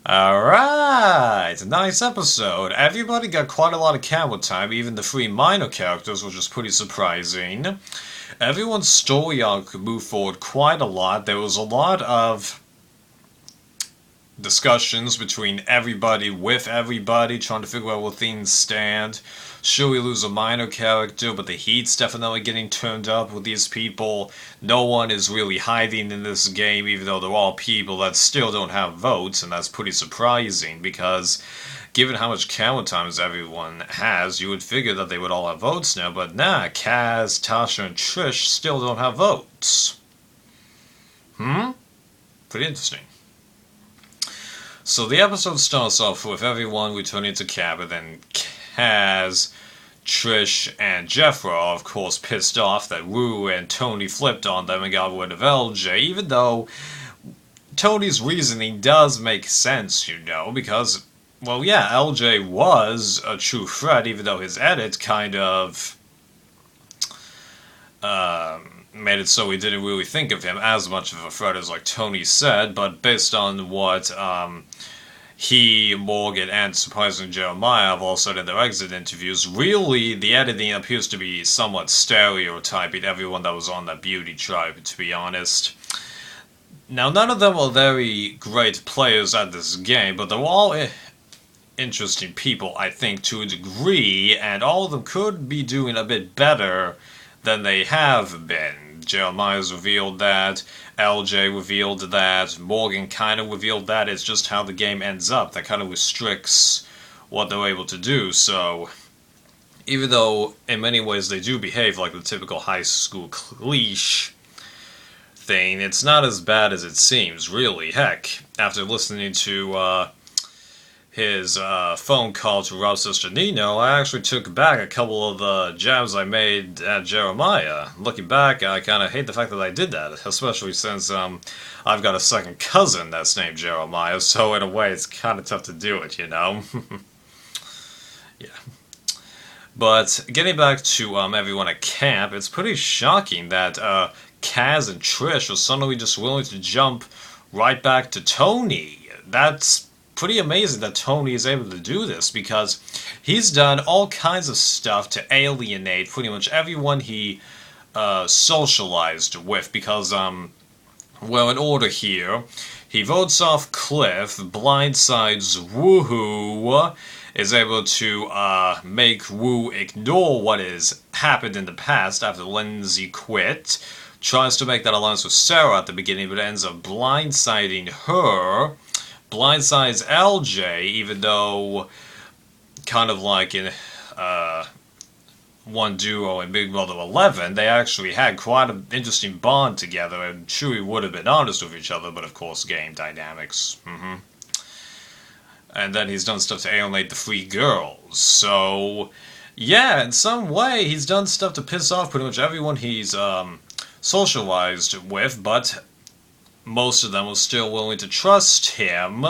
Alright, nice episode. Everybody got quite a lot of camera time, even the three minor characters, which is pretty surprising. Everyone's story arc moved forward quite a lot. There was a lot of discussions between everybody with everybody, trying to figure out where things stand. Sure, we lose a minor character, but the heat's definitely getting turned up with these people. No one is really hiding in this game, even though they're all people that still don't have votes, and that's pretty surprising because given how much camera times everyone has, you would figure that they would all have votes now, but nah, Kaz, Tasha, and Trish still don't have votes. Pretty interesting. So the episode starts off with everyone returning to camp, and then Kaz, Trish, and Jeffra are of course pissed off that Wu and Tony flipped on them and got rid of LJ, even though Tony's reasoning does make sense, because, well, yeah, LJ was a true threat, even though his edit kind of made it so we didn't really think of him as much of a threat as like Tony said, but based on what he, Morgan, and surprisingly Jeremiah have all said in their exit interviews, really the editing appears to be somewhat stereotyping everyone that was on that beauty tribe, to be honest. Now, none of them are very great players at this game, but they're all interesting people, I think, to a degree, and all of them could be doing a bit better than they have been. Jeremiah's revealed that, LJ revealed that, Morgan kind of revealed that. It's just how the game ends up that kind of restricts what they're able to do. So, even though in many ways they do behave like the typical high school cliche thing, it's not as bad as it seems, really. Heck, after listening to his phone call to Rob's sister Nino, I actually took back a couple of the jabs I made at Jeremiah. Looking back, I kind of hate the fact that I did that, especially since I've got a second cousin that's named Jeremiah, so in a way it's kind of tough to do it, Yeah. But getting back to everyone at camp, it's pretty shocking that Kaz and Trish are suddenly just willing to jump right back to Tony. That's pretty amazing that Tony is able to do this because he's done all kinds of stuff to alienate pretty much everyone he socialized with because, well, in order here, he votes off Cliff, blindsides Woohoo, is able to make Wu ignore what has happened in the past after Lindsay quit, tries to make that alliance with Sarah at the beginning, but ends up blindsiding her, blindsides LJ, even though, kind of like in One Duo and Big Brother 11, they actually had quite an interesting bond together, and Chewie would have been honest with each other, but of course, game dynamics. And then he's done stuff to alienate the three girls. So, yeah, in some way, he's done stuff to piss off pretty much everyone he's socialized with, but most of them were still willing to trust him,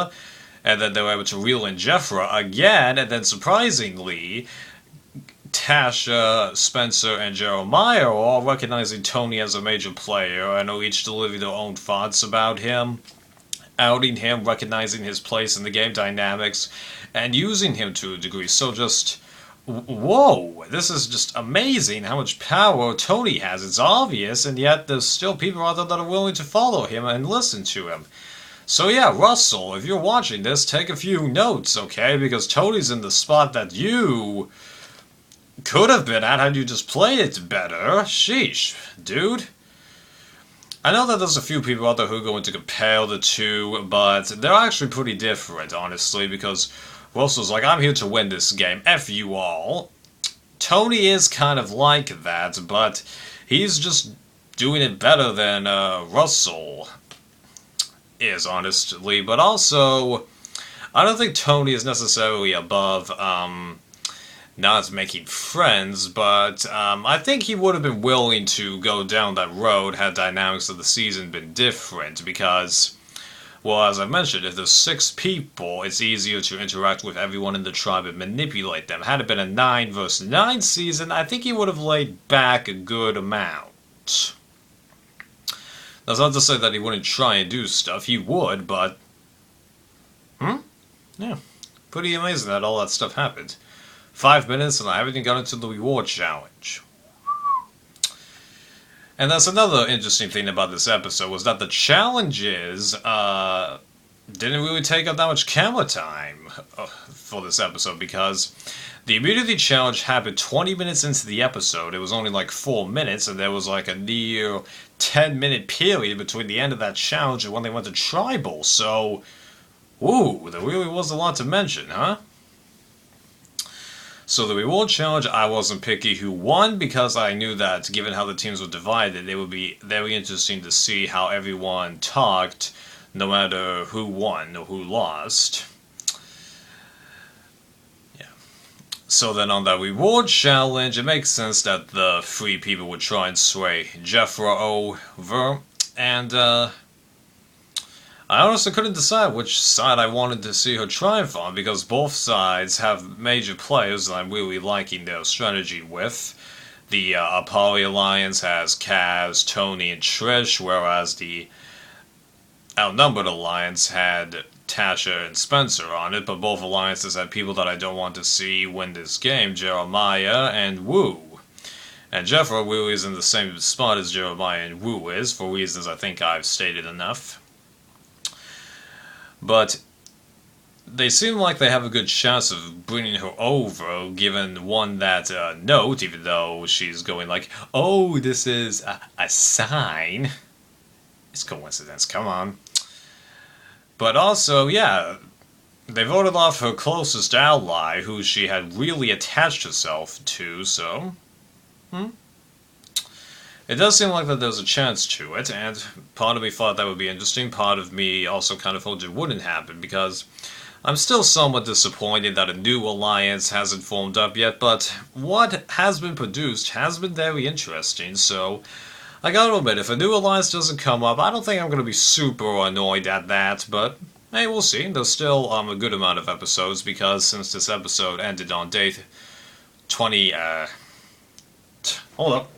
and then they were able to reel in Jeffra again, and then surprisingly, Tasha, Spencer, and Jeremiah are all recognizing Tony as a major player, and are each delivering their own thoughts about him, outing him, recognizing his place in the game dynamics, and using him to a degree. So just, whoa, this is just amazing how much power Tony has. It's obvious, and yet there's still people out there that are willing to follow him and listen to him. So yeah, Russell, if you're watching this, take a few notes, okay? Because Tony's in the spot that you could have been at had you just played it better. Sheesh, dude. I know that there's a few people out there who are going to compare the two, but they're actually pretty different, honestly, because Russell's like, I'm here to win this game, F you all. Tony is kind of like that, but he's just doing it better than Russell is, honestly. But also, I don't think Tony is necessarily above not making friends, but I think he would have been willing to go down that road had dynamics of the season been different, because, well, as I mentioned, if there's 6 people, it's easier to interact with everyone in the tribe and manipulate them. Had it been a 9 versus 9 season, I think he would have laid back a good amount. That's not to say that he wouldn't try and do stuff, he would, but... Yeah, pretty amazing that all that stuff happened. 5 minutes and I haven't even got into the reward challenge. And that's another interesting thing about this episode was that the challenges didn't really take up that much camera time for this episode because the immunity challenge happened 20 minutes into the episode. It was only like 4 minutes, and there was like a near 10-minute period between the end of that challenge and when they went to tribal. So, ooh, there really was a lot to mention, huh? So the reward challenge, I wasn't picky who won because I knew that given how the teams were divided, it would be very interesting to see how everyone talked, no matter who won or who lost. Yeah. So then on that reward challenge, it makes sense that the three people would try and sway Jeffra over, and I honestly couldn't decide which side I wanted to see her triumph on because both sides have major players that I'm really liking their strategy with. The Apollo Alliance has Kaz, Tony, and Trish, whereas the Outnumbered Alliance had Tasha and Spencer on it, but both alliances had people that I don't want to see win this game, Jeremiah and Wu. And Jeffra really is in the same spot as Jeremiah and Wu is, for reasons I think I've stated enough. But they seem like they have a good chance of bringing her over, given one that note, even though she's going like, oh, this is a sign. It's coincidence, come on. But also, yeah, they voted off her closest ally, who she had really attached herself to, so... It does seem like that there's a chance to it, and part of me thought that would be interesting, part of me also kind of hoped it wouldn't happen, because I'm still somewhat disappointed that a new alliance hasn't formed up yet, but what has been produced has been very interesting, so I gotta admit, if a new alliance doesn't come up, I don't think I'm gonna be super annoyed at that, but hey, we'll see. There's still a good amount of episodes, because since this episode ended on day 20, hold up.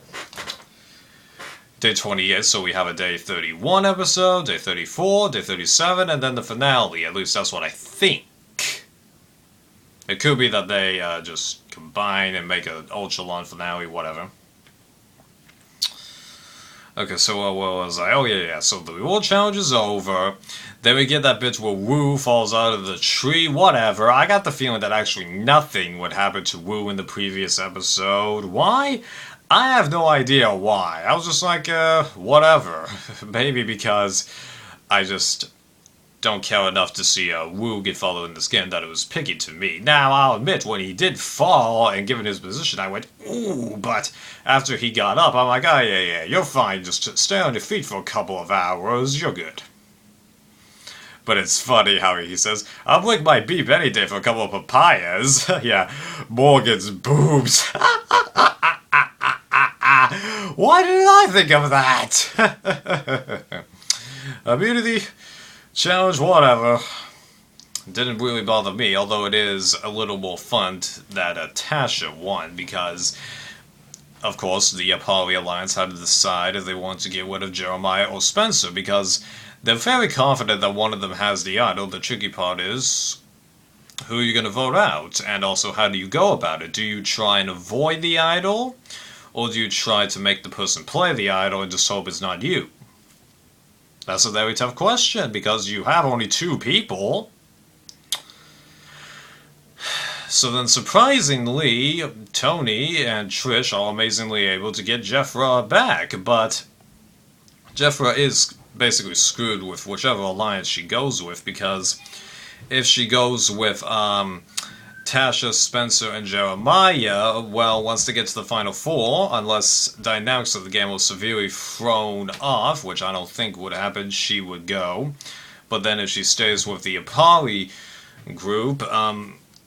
Day 28, so we have a day 31 episode, day 34, day 37, and then the finale. At least that's what I think. It could be that they just combine and make an ultra-long finale, whatever. Okay, so what was I? Oh, yeah, so the reward challenge is over. Then we get that bit where Wu falls out of the tree, whatever. I got the feeling that actually nothing would happen to Wu in the previous episode. Why? I have no idea why. I was just like, whatever. Maybe because I just don't care enough to see Wu get followed in this game that it was picky to me. Now, I'll admit, when he did fall, and given his position, I went, ooh, but after he got up, I'm like, oh, yeah, you're fine. Just stay on your feet for a couple of hours. You're good. But it's funny how he says, I'll lick my beef any day for a couple of papayas. Yeah, Morgan's boobs. Why didn't I think of that? Immunity challenge, whatever. Didn't really bother me, although it is a little more fun that Tasha won, because, of course, the Apollo Alliance had to decide if they want to get rid of Jeremiah or Spencer, because they're very confident that one of them has the idol. The tricky part is, who are you going to vote out? And also, how do you go about it? Do you try and avoid the idol? Or do you try to make the person play the idol and just hope it's not you? That's a very tough question, because you have only 2 people. So then, surprisingly, Tony and Trish are amazingly able to get Jeffra back, but Jeffra is basically screwed with whichever alliance she goes with, because if she goes with, Tasha, Spencer, and Jeremiah, well, once they get to the final 4, unless dynamics of the game was severely thrown off, which I don't think would happen, she would go. But then if she stays with the Apollo group,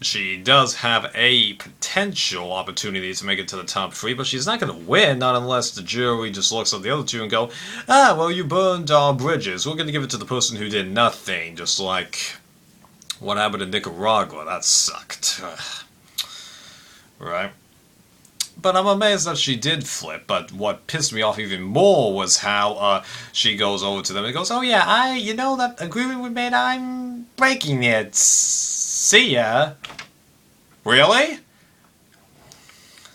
she does have a potential opportunity to make it to the top 3, but she's not going to win, not unless the jury just looks at the other 2 and go, ah, well, you burned our bridges. We're going to give it to the person who did nothing, just like what happened in Nicaragua. That sucked. Right? But I'm amazed that she did flip, but what pissed me off even more was how she goes over to them and goes, oh yeah, you know that agreement we made, I'm breaking it. See ya! Really?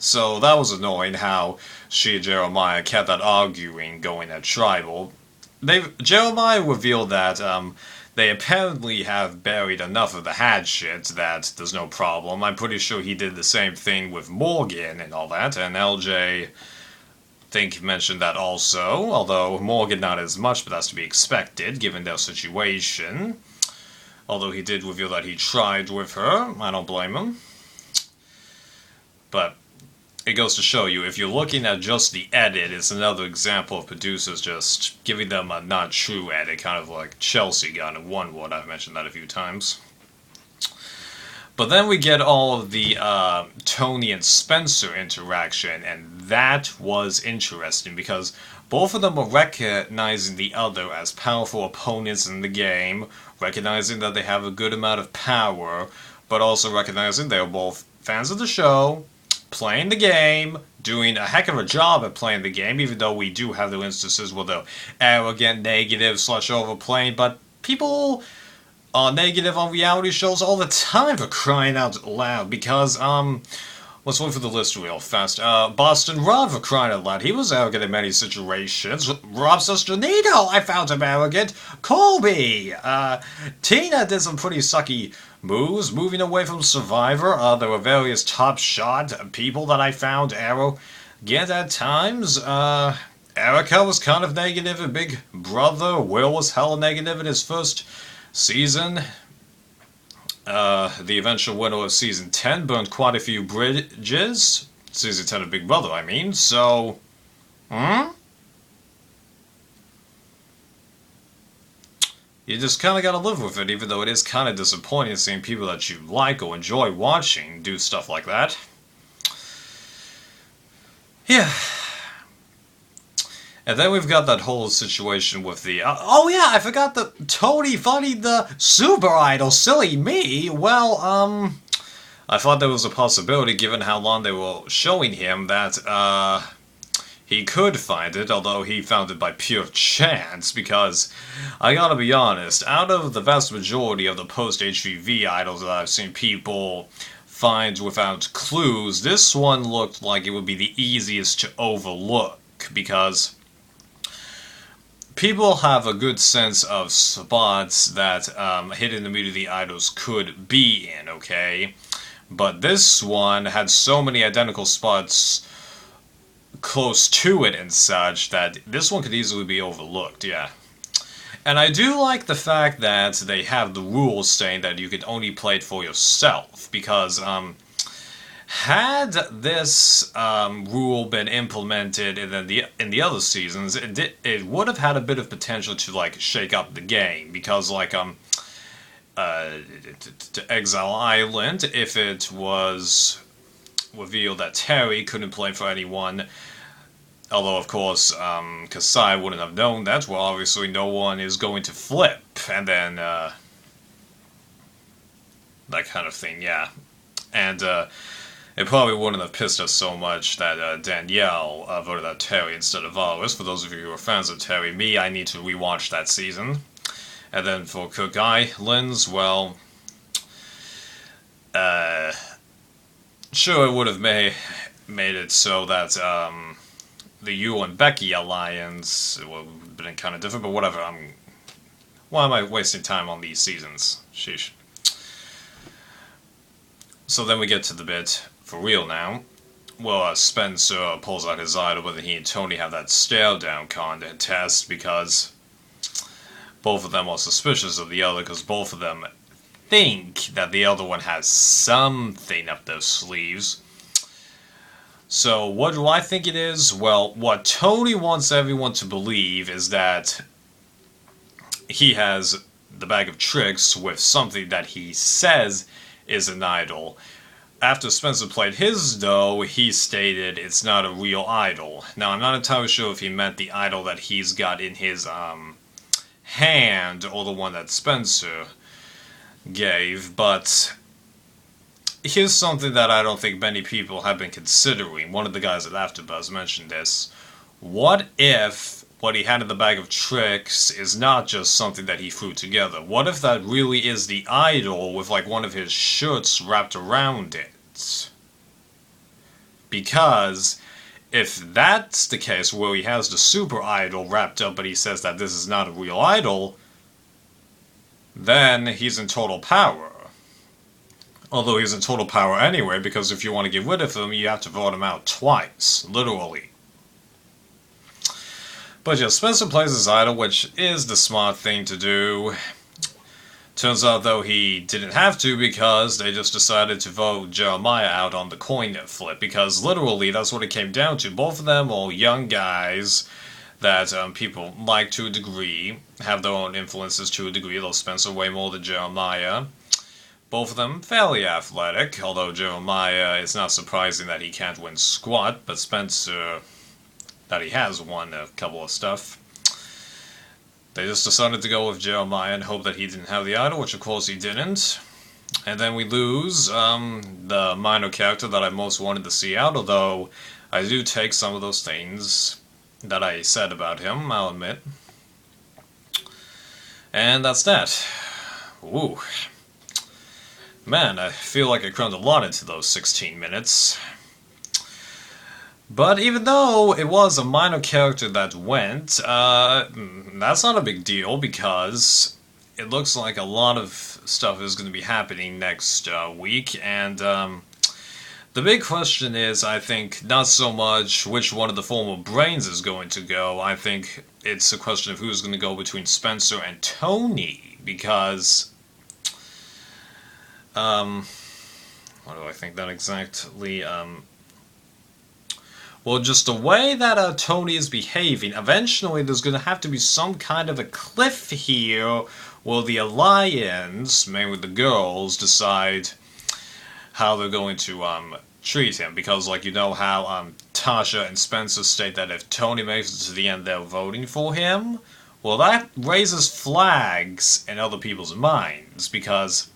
So that was annoying how she and Jeremiah kept that arguing going at Tribal. Jeremiah revealed that they apparently have buried enough of the hatchet that there's no problem. I'm pretty sure he did the same thing with Morgan and all that, and LJ think mentioned that also, although Morgan not as much, but that's to be expected given their situation. Although he did reveal that he tried with her, I don't blame him. But it goes to show you, if you're looking at just the edit, it's another example of producers just giving them a not true edit, kind of like Chelsea got in One Word. I've mentioned that a few times. But then we get all of the Tony and Spencer interaction, and that was interesting because both of them are recognizing the other as powerful opponents in the game, recognizing that they have a good amount of power, but also recognizing they're both fans of the show, playing the game, doing a heck of a job at playing the game, even though we do have the instances where they're arrogant, negative, / overplaying, but people are negative on reality shows all the time, for crying out loud, because, let's wait for the list real fast. Boston Rob, for crying out loud, he was arrogant in many situations. Rob Sesternito, I found him arrogant. Colby, Tina did some pretty sucky moves, moving away from Survivor. There were various top shot people that I found arrogant at times. Erica was kind of negative in Big Brother. Will was hella negative in his first season. The eventual winner of Season 10 burned quite a few bridges. Season 10 of Big Brother, I mean, so... You just kind of gotta live with it, even though it is kind of disappointing seeing people that you like or enjoy watching do stuff like that. Yeah. And then we've got that whole situation with the... oh yeah, I forgot the Tony fighting the Super Idol. Silly me. Well, I thought there was a possibility, given how long they were showing him, that, he could find it, although he found it by pure chance, because, I gotta be honest, out of the vast majority of the post-HVV idols that I've seen people find without clues, this one looked like it would be the easiest to overlook, because people have a good sense of spots that hidden immunity idols could be in, okay? But this one had so many identical spots close to it and such that this one could easily be overlooked, yeah. And I do like the fact that they have the rules saying that you can only play it for yourself, because had this rule been implemented in the other seasons, it would have had a bit of potential to like shake up the game, because like to Exile Island, if it was revealed that Terry couldn't play for anyone, although of course Kasai wouldn't have known that, well obviously no one is going to flip, and then that kind of thing, yeah. And it probably wouldn't have pissed us so much that Danielle voted out Terry instead of ours. For those of you who are fans of Terry, I need to rewatch that season. And then for Cook Islands, well, sure it would have made it so that the you and Becky alliance would have been kind of different, but whatever. Why am I wasting time on these seasons? Sheesh. So then we get to the bit for real now. Well, Spencer pulls out his idol, but he and Tony have that stare-down contest because both of them are suspicious of the other, because both of them think that the other one has something up their sleeves. So what do I think it is? Well, what Tony wants everyone to believe is that he has the bag of tricks with something that he says is an idol. After Spencer played his, though, he stated it's not a real idol. Now, I'm not entirely sure if he meant the idol that he's got in his hand, or the one that Spencer gave, but here's something that I don't think many people have been considering. One of the guys at AfterBuzz mentioned this. What if what he had in the bag of tricks is not just something that he threw together? What if that really is the idol with like one of his shirts wrapped around it? Because if that's the case where he has the super idol wrapped up but he says that this is not a real idol, then he's in total power. Although he's in total power anyway, because if you want to get rid of him, you have to vote him out twice, literally. But yeah, Spencer plays his idol, which is the smart thing to do. Turns out, though, he didn't have to because they just decided to vote Jeremiah out on the coin flip. Because literally, that's what it came down to. Both of them are young guys that people like to a degree, have their own influences to a degree, though Spencer way more than Jeremiah. Both of them fairly athletic, although Jeremiah, it's not surprising that he can't win squat, but Spencer, that he has won a couple of stuff. They just decided to go with Jeremiah and hope that he didn't have the idol, which of course he didn't. And then we lose the minor character that I most wanted to see out, although I do take some of those things that I said about him, I'll admit. And that's that. Woo. Man, I feel like I crammed a lot into those 16 minutes. But even though it was a minor character that went, that's not a big deal because it looks like a lot of stuff is going to be happening next week. And the big question is, I think, not so much which one of the former brains is going to go. I think it's a question of who's going to go between Spencer and Tony, because what do I think that exactly? Well, just the way that Tony is behaving, eventually there's going to have to be some kind of a cliff here where the Alliance, mainly the girls, decide how they're going to treat him. Because, like, you know how Tasha and Spencer state that if Tony makes it to the end, they're voting for him? Well, that raises flags in other people's minds, because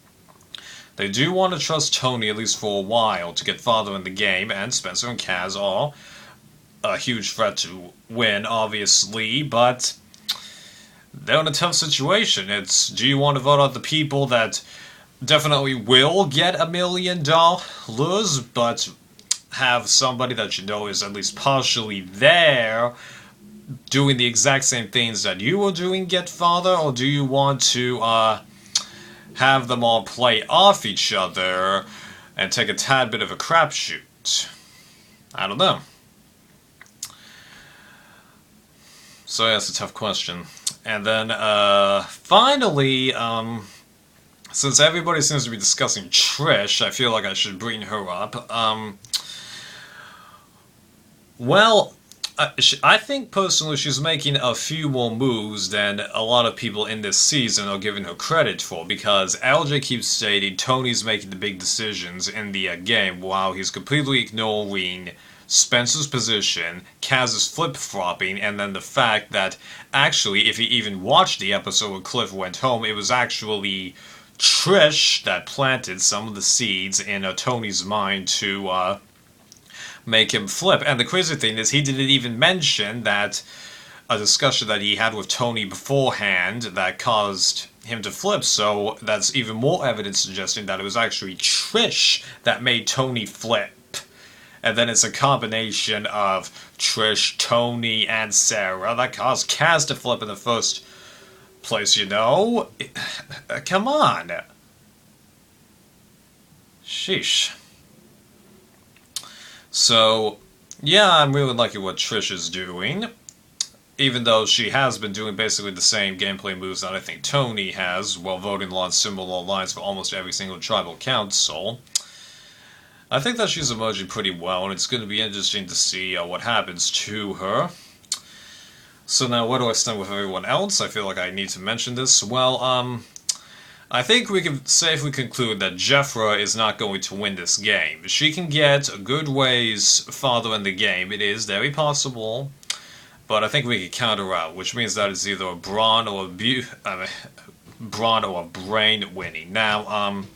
they do want to trust Tony, at least for a while, to get farther in the game, and Spencer and Kaz are a huge threat to win, obviously, but they're in a tough situation. It's, do you want to vote out the people that definitely will get $1 million, but have somebody that you know is at least partially there, doing the exact same things that you were doing get farther, or do you want to, have them all play off each other and take a tad bit of a crapshoot? I don't know. So yeah, that's a tough question. And then, finally, since everybody seems to be discussing Trish, I feel like I should bring her up. Well, I think personally she's making a few more moves than a lot of people in this season are giving her credit for, because LJ keeps stating Tony's making the big decisions in the game while he's completely ignoring Spencer's position, Kaz's flip-flopping, and then the fact that actually, if he even watched the episode where Cliff went home, it was actually Trish that planted some of the seeds in Tony's mind to make him flip. And the crazy thing is, he didn't even mention that a discussion that he had with Tony beforehand that caused him to flip, so that's even more evidence suggesting that it was actually Trish that made Tony flip. And then it's a combination of Trish, Tony, and Sarah that caused Kaz to flip in the first place, you know? Come on. Sheesh. So, yeah, I'm really liking what Trish is doing, even though she has been doing basically the same gameplay moves that I think Tony has, while voting along similar lines for almost every single tribal council. I think that she's emerging pretty well, and it's going to be interesting to see what happens to her. So now, where do I stand with everyone else? I feel like I need to mention this. Well, I think we can safely conclude that Jeffra is not going to win this game. She can get a good ways farther in the game. It is very possible, but I think we can count her out, which means that it's either a brawn or a brawn or a brain winning. Now,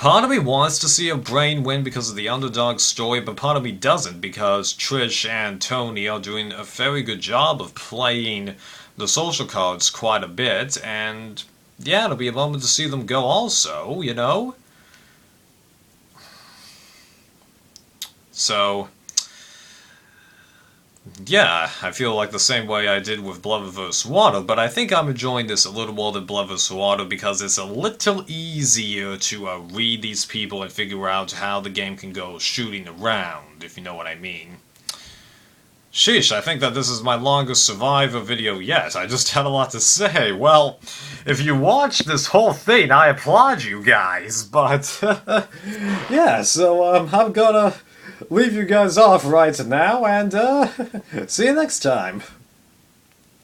Part of me wants to see a Brain win because of the underdog story, but part of me doesn't because Trish and Tony are doing a very good job of playing the social cards quite a bit, and yeah, it'll be a moment to see them go also, you know? So, yeah, I feel like the same way I did with Blood vs. Water, but I think I'm enjoying this a little more than Blood vs. Water because it's a little easier to read these people and figure out how the game can go shooting around, if you know what I mean. Sheesh, I think that this is my longest Survivor video yet. I just had a lot to say. Well, if you watched this whole thing, I applaud you guys, but yeah, so I'm gonna leave you guys off right now, and see you next time.